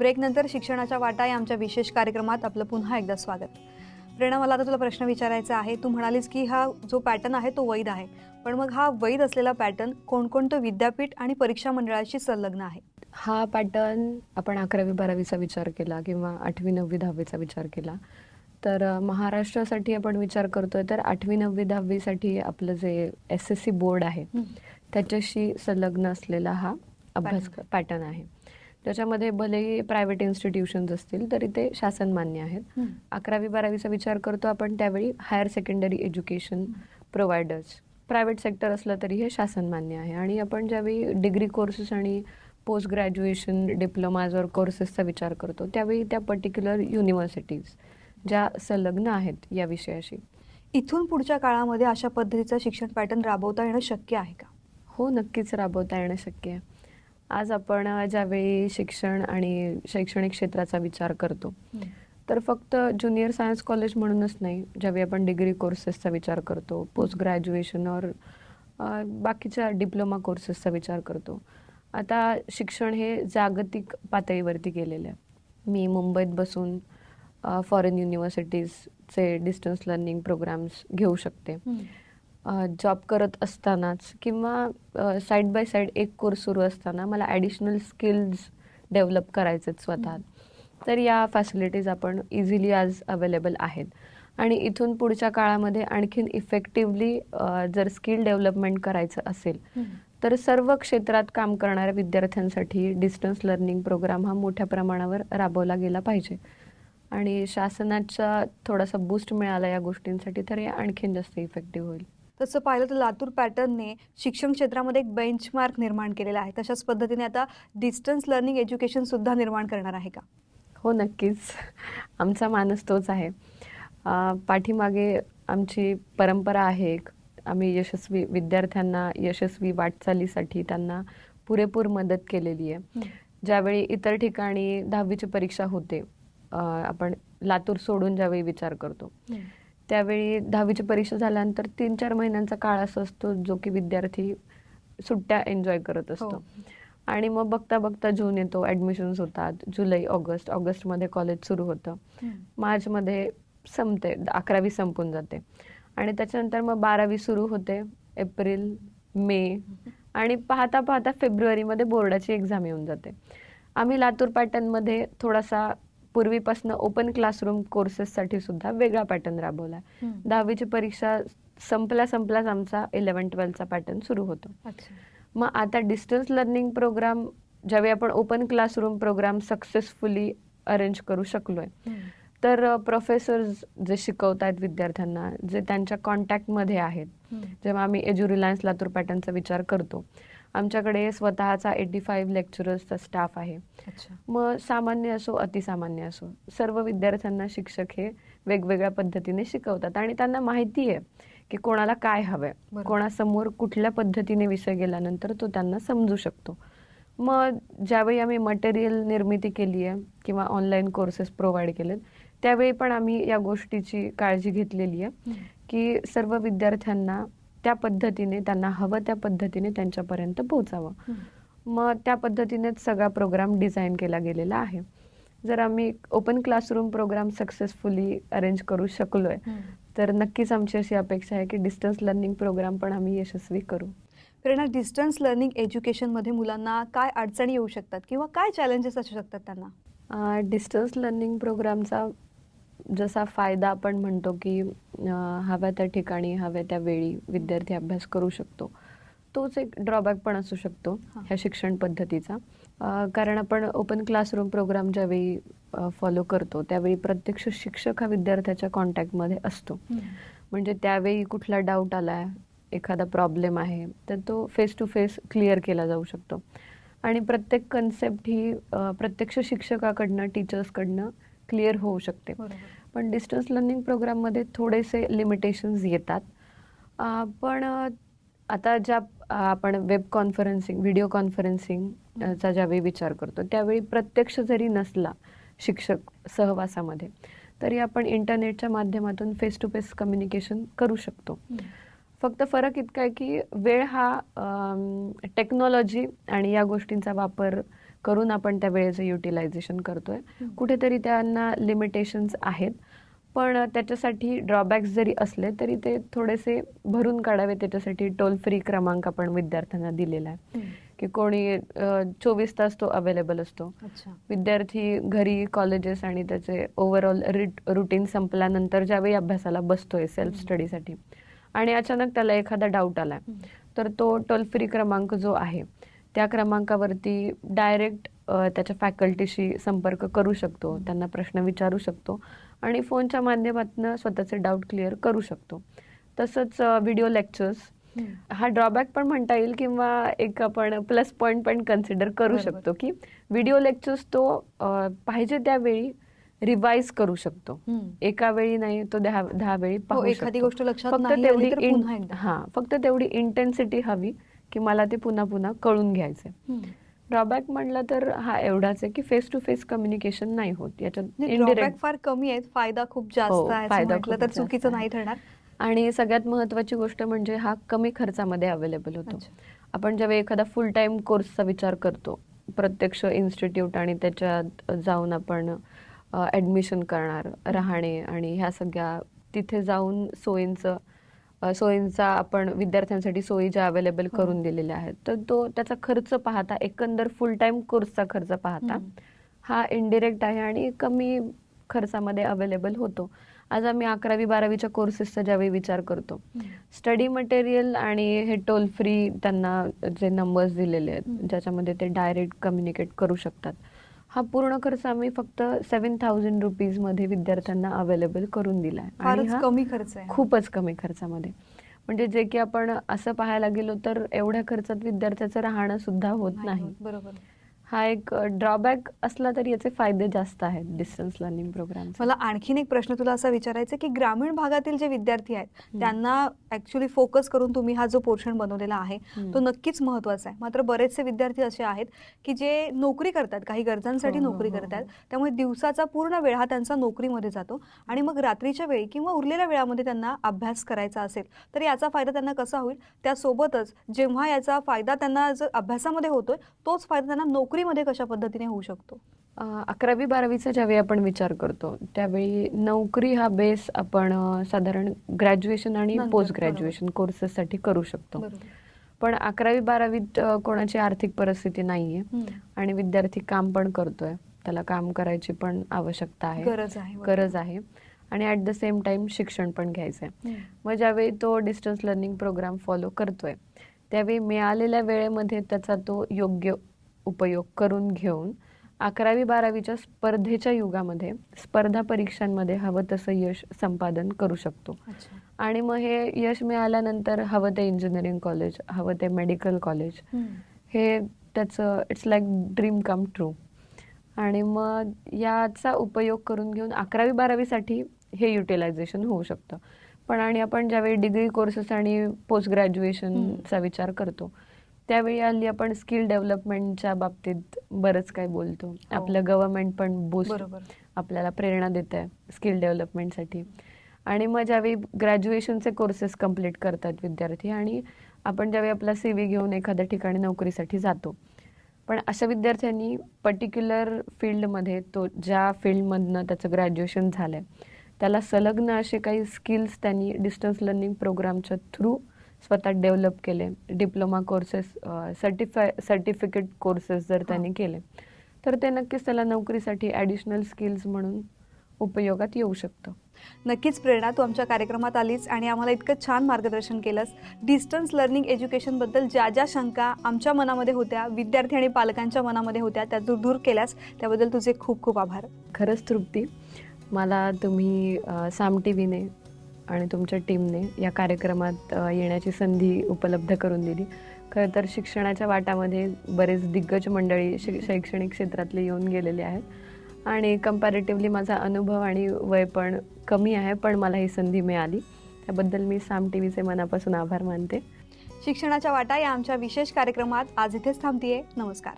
ब्रेकनंतर शिक्षणाच्या वाटा या आमच्या विशेष कार्यक्रमात आपलं पुन्हा एकदा स्वागत. प्रेरणा, मला आता तुला प्रश्न विचारायचा आहे. तू म्हणालीस की हा जो पॅटर्न आहे तो वैध आहे, पण मग हा वैध असलेला पॅटर्न कोणकोणतं विद्यापीठ आणि परीक्षा मंडळाशी संलग्न आहे? हा पॅटर्न आपण 11वी-12वीचा विचार केला किंवा 8वी 9वी 10वीचा विचार केला तर महाराष्ट्रासाठी आपण विचार करतोय तर 8वी 9वी 10वीसाठी आपलं जे SSC बोर्ड आहे त्याच्याशी संलग्न असलेला हा अभ्यास पॅटर्न आहे. त्याच्यामध्ये भलेही प्रायव्हेट इन्स्टिट्यूशन्स असतील तरी ते शासन मान्य आहेत. 11वी-12वीचा विचार करतो आपण त्यावेळी higher secondary education providers private sector असलं तरी हे शासन मान्य आहे. आणि आपण ज्यावेळी डिग्री कोर्सेस आणि पोस्ट ग्रॅज्युएशन डिप्लोमाज और कोर्सेसचा विचार करतो त्यावेळी त्या पर्टिक्युलर युनिव्हर्सिटीज ज्या संलग्न आहेत या विषयाशी. इथून पुढच्या काळामध्ये अशा पद्धतीचं शिक्षण पॅटर्न राबवता येणं शक्य आहे का? हो, नक्कीच राबवता येणं शक्य आहे. आज आपण ज्यावेळी शिक्षण आणि शैक्षणिक क्षेत्राचा विचार करतो तर फक्त ज्युनियर सायन्स कॉलेज म्हणूनच नाही, ज्यावेळी आपण डिग्री कोर्सेसचा विचार करतो, पोस्ट ग्रॅज्युएशन और बाकीच्या डिप्लोमा कोर्सेसचा विचार करतो. आता शिक्षण हे जागतिक पातळीवरती गेलेलं आहे. मी मुंबईत बसून फॉरेन युनिव्हर्सिटीजचे डिस्टन्स लर्निंग प्रोग्राम्स घेऊ शकते. जॉब करत असतानाच किंवा साईड बाय साईड एक कोर्स सुरू असताना मला ॲडिशनल स्किल्स डेव्हलप करायचे स्वतः, तर या फॅसिलिटीज आपण इझिली आज अवेलेबल आहेत. आणि इथून पुढच्या काळामध्ये आणखीन इफेक्टिव्हली जर स्किल डेव्हलपमेंट करायचं असेल तर सर्व क्षेत्रात काम करणाऱ्या विद्यार्थ्यांसाठी डिस्टन्स लर्निंग प्रोग्राम हा मोठ्या प्रमाणावर राबवला गेला पाहिजे. आणि शासनाचा थोडासा बूस्ट मिळाला या गोष्टींसाठी तर हे आणखीन जास्त इफेक्टिव्ह होईल. तसं पाहिलं तर लातूर पॅटर्नने शिक्षण क्षेत्रामध्ये एक बेंचमार्क निर्माण केलेला आहे. तशाच पद्धतीने आता डिस्टन्स लर्निंग एज्युकेशन सुद्धा निर्माण करणार आहे का? हो, नक्कीच. आमचा मानस तोच आहे. पाठीमागे आमची परंपरा आहे. आम्ही यशस्वी विद्यार्थ्यांना यशस्वी वाटचालीसाठी त्यांना पुरेपूर मदत केलेली आहे. ज्यावेळी इतर ठिकाणी 10वीची परीक्षा होते, आपण लातूर सोडून ज्यावेळी विचार करतो त्यावेळी 10वीची परीक्षा झाल्यानंतर 3-4 महिन्यांचा काळ असा असतो जो की विद्यार्थी सुट्ट्या एन्जॉय करत असतो. आणि मग बघता बघता जून येतो, ॲडमिशन्स होतात, जुलै ऑगस्टमध्ये कॉलेज सुरू होतं, मार्चमध्ये संपते, 11वी संपून जाते. आणि त्याच्यानंतर मग 12वी सुरू होते, एप्रिल मे आणि पाहता पाहता फेब्रुवारीमध्ये बोर्डाची एक्झाम येऊन जाते. आम्ही लातूर पॅटर्नमध्ये थोडासा पूर्वीपासून ओपन क्लासरूम कोर्सेससाठी सुद्धा वेगळा पॅटर्न राबवला. 10वीची परीक्षा संपल्याच आमचा 11-12चा पॅटर्न सुरू होतो. मग आता डिस्टन्स लर्निंग प्रोग्राम ज्यावेळी आपण open classroom programme successfully arrange करू शकलोय तर प्रोफेसर्स जे शिकवत आहेत विद्यार्थ्यांना, जे त्यांच्या कॉन्टॅक्टमध्ये आहेत, जेव्हा आम्ही एज्यू रिलायन्स लातूर पॅटर्नचा विचार करतो आमच्याकडे स्वतःचा 85 लेक्चरर्सचा स्टाफ आहे. मग सामान्य असो अतिसामान्य असो सर्व विद्यार्थ्यांना शिक्षक हे वेगवेगळ्या पद्धतीने शिकवतात आणि त्यांना माहिती आहे की कोणाला काय हवंय, कोणासमोर कुठल्या पद्धतीने विषय गेल्यानंतर तो त्यांना समजू शकतो. मग ज्यावेळी आम्ही मटेरियल निर्मिती केली आहे किंवा ऑनलाईन कोर्सेस प्रोव्हाइड केलेत त्यावेळी पण आम्ही या गोष्टीची काळजी घेतलेली आहे की सर्व विद्यार्थ्यांना त्या पद्धतीने त्यांना हवं त्या पद्धतीने त्यांच्यापर्यंत पोहोचावं. मग त्या पद्धतीनेच सगळा प्रोग्राम डिझाईन केला गेलेला आहे. जर आम्ही open classroom programme successfully arrange करू शकलोय तर नक्कीच आमची अशी अपेक्षा आहे की डिस्टन्स लर्निंग प्रोग्राम पण आम्ही यशस्वी करू. प्रेरणा, डिस्टन्स लर्निंग एज्युकेशनमध्ये मुलांना काय अडचणी येऊ शकतात किंवा काय चॅलेंजेस असू शकतात त्यांना? डिस्टन्स लर्निंग प्रोग्रामचा जसा फायदा आपण म्हणतो की हव्या त्या ठिकाणी हव्या त्या वेळी विद्यार्थी अभ्यास करू शकतो, तोच एक ड्रॉबॅक पण असू शकतो ह्या शिक्षण पद्धतीचा. कारण आपण ओपन क्लासरूम प्रोग्राम ज्यावेळी फॉलो करतो त्यावेळी प्रत्यक्ष शिक्षक हा विद्यार्थ्याच्या कॉन्टॅक्टमध्ये असतो. म्हणजे त्यावेळी कुठला डाऊट आला, एखादा प्रॉब्लेम आहे तर तो फेस टू फेस क्लिअर केला जाऊ शकतो. आणि प्रत्येक कन्सेप्ट ही प्रत्यक्ष शिक्षकाकडनं टीचर्सकडनं क्लिअर होऊ शकते. पण डिस्टन्स लर्निंग प्रोग्राममध्ये थोडेसे लिमिटेशन्स येतात. पण आता ज्या आपण वेब कॉन्फरन्सिंग, व्हिडिओ कॉन्फरन्सिंगचा ज्यावेळी विचार करतो त्यावेळी प्रत्यक्ष जरी नसला शिक्षक सहवासामध्ये तरी आपण इंटरनेटच्या माध्यमातून फेस टू फेस कम्युनिकेशन करू शकतो. फक्त फरक इतका आहे की वेळ हा टेक्नॉलॉजी आणि या गोष्टींचा वापर करून आपण त्या वेळेचं युटिलायझेशन करतोय. कुठेतरी त्यांना लिमिटेशन्स आहेत, पण त्याच्यासाठी ड्रॉबॅक्स जरी असले तरी ते थोडेसे भरून काढावे. त्याच्यासाठी टोल फ्री क्रमांक आपण विद्यार्थ्यांना दिलेला आहे की कोणी 24 तास तो अवेलेबल असतो. विद्यार्थी घरी, कॉलेजेस आणि त्याचे ओव्हरऑल रुटीन संपल्यानंतर ज्यावेळी अभ्यासाला बसतोय सेल्फ स्टडीसाठी आणि अचानक त्याला एखादा डाऊट आलाय, तर तो टोल फ्री क्रमांक जो आहे त्या क्रमांकावरती डायरेक्ट त्याच्या फॅकल्टीशी संपर्क करू शकतो, त्यांना प्रश्न विचारू शकतो आणि फोनच्या माध्यमातून स्वतःचे डाऊट क्लिअर करू शकतो. तसंच व्हिडिओ लेक्चर्स हा ड्रॉबॅक पण म्हणता येईल किंवा एक आपण प्लस पॉईंट पण कन्सिडर करू शकतो की व्हिडिओ लेक्चर्स तो पाहिजे त्यावेळी रिवाइज करू शकतो. एका वेळी नाही, तो 10 वेळी पाहू एखादी गोष्ट लक्षात फक्त नाही आली तर पुन्हा एकदा. फक्त तेवढी इंटेन्सिटी हवी की मला ते पुन्हा पुन्हा कळून घ्यायचंय. ड्रॉबॅक म्हणलं तर हा एवढाच आहे की फेस टू फेस कम्युनिकेशन नाही होत. याच्यात ड्रॉबॅक फार कमी आहेत, फायदा खूप जास्त आहे असं म्हटलं तर चुकीचं नाही ठरणार. आणि सगळ्यात महत्वाची गोष्ट म्हणजे हा कमी खर्चामध्ये अवेलेबल होतो. आपण जेव्हा एखादा फुल टाइम कोर्सचा विचार करतो, प्रत्यक्ष इन्स्टिट्यूट आणि त्याच्यात जाऊन आपण ऍडमिशन करणार, राहणे आणि ह्या सगळ्या तिथे जाऊन सोयींचा आपण विद्यार्थ्यांसाठी सोयी ज्या अवेलेबल करून दिलेल्या आहेत, तर तो त्याचा खर्च पाहता, एकंदर फुल टाइम कोर्सचा खर्च पाहता हा इनडिरेक्ट आहे आणि कमी खर्चामध्ये अवेलेबल होतो. आज आम्ही 11वी-12वीच्या कोर्सेसचा ज्यावेळी विचार करतो, स्टडी मटेरियल आणि हे टोल फ्री त्यांना जे नंबर्स दिलेले आहेत ज्याच्यामध्ये ते डायरेक्ट कम्युनिकेट करू शकतात, हा पूर्ण खर्च आम्ही फक्त 7,000 रुपीज मध्ये विद्यार्थ्यांना अवेलेबल करून दिला आहे. आणि हा कमी खर्च आहे, खूपच कमी खर्चामध्ये. म्हणजे जे की आपण असं पाहायला गेलो तर एवढ्या खर्चात विद्यार्थ्याचं राहणं सुद्धा होत नाही. बरोबर. हा एक ड्रॉबॅक असला तरी याचे फायदे जास्त आहेत डिस्टन्स लर्निंग प्रोग्राम. मला आणखीन एक प्रश्न तुला असा विचारायचा की ग्रामीण भागातील जे विद्यार्थी आहेत त्यांना ऍक्च्युली फोकस करून तुम्ही हा जो पोर्शन बनवलेला आहे तो नक्कीच महत्वाचा आहे. मात्र बरेचसे विद्यार्थी असे आहेत की जे नोकरी करतात, काही गरजांसाठी नोकरी करतात, त्यामुळे दिवसाचा पूर्ण वेळ हा त्यांचा नोकरीमध्ये जातो आणि मग रात्रीच्या वेळी किंवा उरलेल्या वेळामध्ये त्यांना अभ्यास करायचा असेल तर याचा फायदा त्यांना कसा होईल. त्यासोबतच जेव्हा याचा फायदा त्यांना जर अभ्यासामध्ये होतोय तोच फायदा त्यांना नोकरीमध्ये कशा पद्धतीने होऊ शकतो. 11वी-12वीचा ज्यावेळी आपण विचार करतो त्यावेळी नोकरी हा बेस आपण साधारण ग्रॅज्युएशन आणि पोस्ट ग्रॅज्युएशन कोर्सेससाठी करू शकतो. पण 11वी-12वीत कोणाची आर्थिक परिस्थिती नाहीये आणि विद्यार्थी काम पण करतोय, त्याला काम करायची पण आवश्यकता आहे, गरज आहे आणि ॲट द सेम टाइम शिक्षण पण घ्यायचंय. मग ज्यावेळी तो डिस्टन्स लर्निंग प्रोग्राम फॉलो करतोय त्यावेळी मिळालेल्या वेळेमध्ये त्याचा तो योग्य उपयोग करून घेऊन 11वी-12वीच्या स्पर्धेच्या युगामध्ये स्पर्धा परीक्षांमध्ये हवं तसं यश संपादन करू शकतो. आणि मग हे यश मिळाल्यानंतर हवं ते इंजिनिअरिंग कॉलेज, हवं ते मेडिकल कॉलेज, हे त्याचं it's like dream come true. आणि मग याचा उपयोग करून घेऊन 11वी-12वीसाठी हे युटिलायझेशन होऊ शकतं. पण आणि आपण ज्यावेळी डिग्री कोर्सेस आणि पोस्ट ग्रॅज्युएशनचा विचार करतो त्यावेळी हल्ली आपण स्किल डेव्हलपमेंटच्या बाबतीत बरंच काही बोलतो. आपलं गव्हर्नमेंट पण बूस्ट आपल्याला प्रेरणा देत आहे स्किल डेव्हलपमेंटसाठी. आणि मग ज्यावेळी ग्रॅज्युएशनचे कोर्सेस कम्प्लीट करतात विद्यार्थी आणि आपण ज्यावेळी आपला CV घेऊन एखाद्या ठिकाणी नोकरीसाठी जातो, पण अशा विद्यार्थ्यांनी पर्टिक्युलर फील्डमध्ये तो ज्या फील्डमधनं त्याचं ग्रॅज्युएशन झालंय त्याला संलग्न असे काही स्किल्स त्यांनी डिस्टन्स लर्निंग प्रोग्रामच्या थ्रू स्वतः डेव्हलप केले. डिप्लोमा कोर्सेस, सर्टिफिकेट कोर्सेस जर त्यांनी केले तर ते नक्कीच त्याला नोकरीसाठी ॲडिशनल स्किल्स म्हणून उपयोगात येऊ शकतं. नक्कीच प्रेरणा, तू आमच्या कार्यक्रमात आलीस आणि आम्हाला इतकं छान मार्गदर्शन केलंस. डिस्टन्स लर्निंग एज्युकेशनबद्दल ज्या ज्या शंका आमच्या मनामध्ये होत्या, विद्यार्थी आणि पालकांच्या मनामध्ये होत्या, त्या दूर केल्यास त्याबद्दल तुझे खूप खूप आभार. खरंच तृप्ती, मला तुम्ही साम टीव्हीने आणि तुमच्या टीमने या कार्यक्रमात येण्याची संधी उपलब्ध करून दिली. खरं तर शिक्षणाच्या वाटामध्ये बरेच दिग्गज मंडळी शैक्षणिक क्षेत्रातले येऊन गेलेले आहेत आणि कंपॅरेटिव्हली माझा अनुभव आणि वय पण कमी आहे, पण मला ही संधी मिळाली त्याबद्दल मी साम टीव्हीचे मनापासून आभार मानते. शिक्षणाच्या वाटा या आमच्या विशेष कार्यक्रमात आज इथेच थांबतीये. नमस्कार.